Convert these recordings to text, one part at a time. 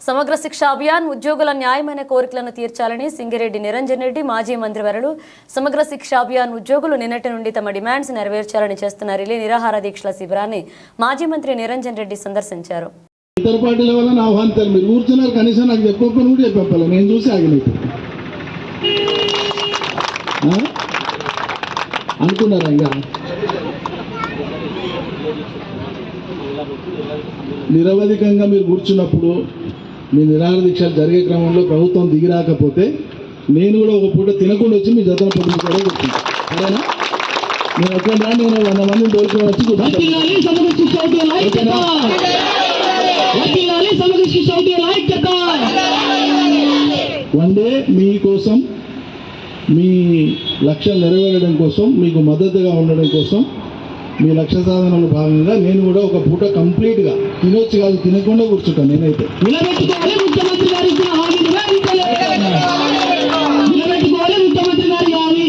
సమగ్ర శిక్ష అభియాన్ ఉద్యోగుల న్యాయమైన కోరికలను తీర్చాలని సింగిరెడ్డి నిరంజన్ రెడ్డి మాజీ మంత్రివర్యులు సమగ్ర శిక్ష అభియాన్ ఉద్యోగులు నిన్నటి నుండి తమ డిమాండ్స్ నెరవేర్చాలని చేస్తున్న రిలే నిరాహార దీక్షల శిబిరాన్ని మాజీ మంత్రి నిరంజన్ రెడ్డి సందర్శించారు. ఇతర పార్టీల వల్ల నా ఆహ్వానించారు. మీరు కూర్చున్నారు, కనీసం నాకు చెప్పకపోయినా కూడా చెప్పాలి. నేను చూసి ఆగలేదు అనుకున్నారా? ఇంకా నిరవధికంగా మీరు కూర్చున్నప్పుడు మీ నిరాహార దీక్షలు జరిగే క్రమంలో ప్రభుత్వం దిగి రాకపోతే నేను కూడా ఒక పూట తినకుండా వచ్చి మీ జతన పొద్దున కూడా కూర్చుంటాను. సరేనా? నేను ఎక్కడ నేను 100 మందిని తోలుకొని వచ్చి వన్ డే మీకోసం, మీ లక్ష్యాలు నెరవేరడం కోసం, మీకు మద్దతుగా ఉండడం కోసం, మీ లక్ష్య సాధనలో భాగంగా నేను కూడా ఒక పూట కంప్లీట్గా తినొచ్చు కాదు, తినకుండా కూర్చుంటాను. నేనైతే నిలబెట్టుకోవాలి ముఖ్యమంత్రి గారి నిలబెట్టుకోవాలి ముఖ్యమంత్రి గారి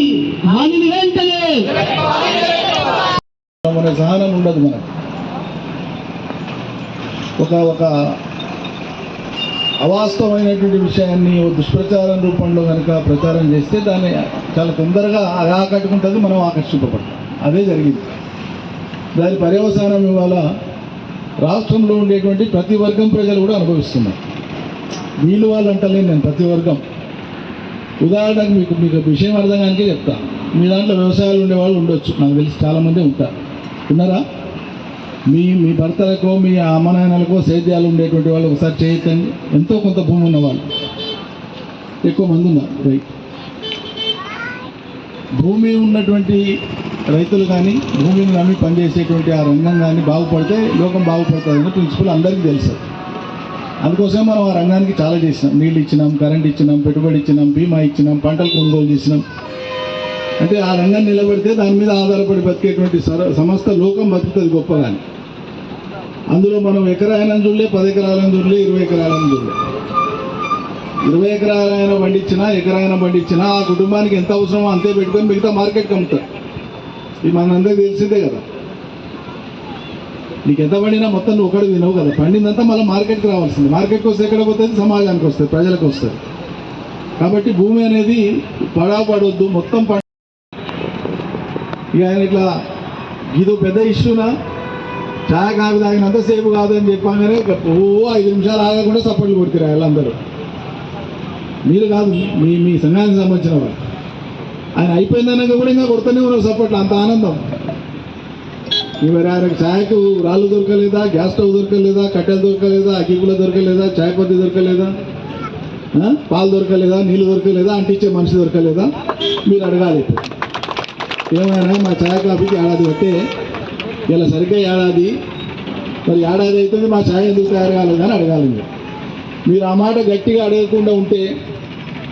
హామీని వెంటనే. మన సహనం ఉండదు. మనకు ఒక అవాస్తవమైనటువంటి విషయాన్ని దుష్ప్రచారం రూపంలో కనుక ప్రచారం చేస్తే దాన్ని చాలా తొందరగా ఆకట్టుకుంటుంది, మనం ఆకర్షింపబడతాం. అదే జరిగింది. దాని పర్యవసానం ఇవాళ రాష్ట్రంలో ఉండేటువంటి ప్రతి వర్గం ప్రజలు కూడా అనుభవిస్తున్నారు. వీళ్ళు వాళ్ళు అంటలేను నేను, ప్రతి వర్గం. ఉదాహరణకు మీకు విషయం అర్థంగానికే చెప్తా. మీ దాంట్లో వ్యవసాయాలు ఉండేవాళ్ళు ఉండొచ్చు, నాకు తెలిసి చాలామంది ఉంటారు. ఉన్నారా? మీ భర్తలకో మీ అమ్మనాయనలకో సేద్యాలు ఉండేటువంటి వాళ్ళు ఒకసారి చేయొచ్చండి. ఎంతో కొంత భూమి ఉన్నవాళ్ళు ఎక్కువ మంది ఉన్నారు. రైట్, భూమి ఉన్నటువంటి రైతులు కానీ, భూమిని నమ్మి పనిచేసేటువంటి ఆ రంగం కానీ బాగుపడితే లోకం బాగుపడుతుందని ప్రిన్సిపల్ అందరికీ తెలుసు. అందుకోసం మనం ఆ రంగానికి చాలా చేసినాం. నీళ్ళు ఇచ్చినాం, కరెంట్ ఇచ్చినాం, పెట్టుబడి ఇచ్చినాం, బీమా ఇచ్చినాం, పంటలు కొనుగోలు చేసినాం. అంటే ఆ రంగం నిలబడితే దాని మీద ఆధారపడి బతికేటువంటి సమస్త లోకం బతుకుతుంది గొప్పగాని. అందులో మనం ఎకరాయనం చూడలే, 10 ఎకరాలను చూడలే, 20 ఎకరాలను చూడలే. 20 ఎకరాలైనా పండించినా, ఎకరాయన పండించినా ఆ కుటుంబానికి ఎంత అవసరమో అంతే పెట్టుకొని మిగతా మార్కెట్కి అమ్ముతారు. ఇది మనందరికీ తెలిసిందే కదా. నీకు ఎంత పండినా మొత్తం నువ్వు ఒకటి తినవు కదా. పండిందంతా మళ్ళీ మార్కెట్కి రావాల్సింది. మార్కెట్కి వస్తే ఎక్కడ పోతుంది? సమాజానికి వస్తుంది, ప్రజలకు వస్తుంది. కాబట్టి భూమి అనేది పడవద్దు, మొత్తం ఇక ఆయన ఇట్లా ఇదో పెద్ద ఇష్యూనా, ఛాయ్ కాఫీ తాగినంతసేపు కాదని చెప్పగానే 5 నిమిషాలు ఆగకుండా సపోర్ట్లు కొడుతురా వాళ్ళందరూ. మీరు కాదు, మీ సంఘానికి సంబంధించిన వాళ్ళు. ఆయన అయిపోయిందన్నాక కూడా ఇంకా కొడుతూనే ఉన్నారు సపోర్ట్లు. అంత ఆనందం. మరి ఆయనకు ఛాయకు రాళ్ళు దొరకలేదా, గ్యాస్ స్టవ్ దొరకలేదా, కట్టెలు దొరకలేదా, అగ్గిపుల్ల దొరకలేదా, ఛాయ్ పత్తి దొరకలేదా, పాలు దొరకలేదా, నీళ్ళు దొరకలేదా, అంటించే మనిషి దొరకలేదా? మీరు అడగాలి. ఏమైనా మా ఛాయ్ కాఫీకి ఏడాది బట్టే ఇలా సరిగ్గా ఏడాది, మరి ఏడాది అవుతుంది మా ఛాయ్ ఎందుకు తయారు కాలేదని అడగాలి. మీరు ఆ మాట గట్టిగా అడగకుండా ఉంటే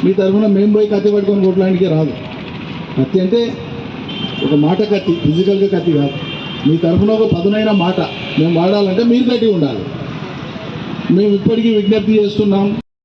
మీ తరఫున మేము పోయి కత్తి పట్టుకొని కొట్టడానికి రాదు. కత్తి అంటే ఒక మాట కత్తి, ఫిజికల్గా కత్తి కాదు. మీ తరఫున ఒక పదునైన మాట మేము వాడాలంటే మీరు గట్టిగా ఉండాలి. మేము ఇప్పటికీ విజ్ఞప్తి చేస్తున్నాం.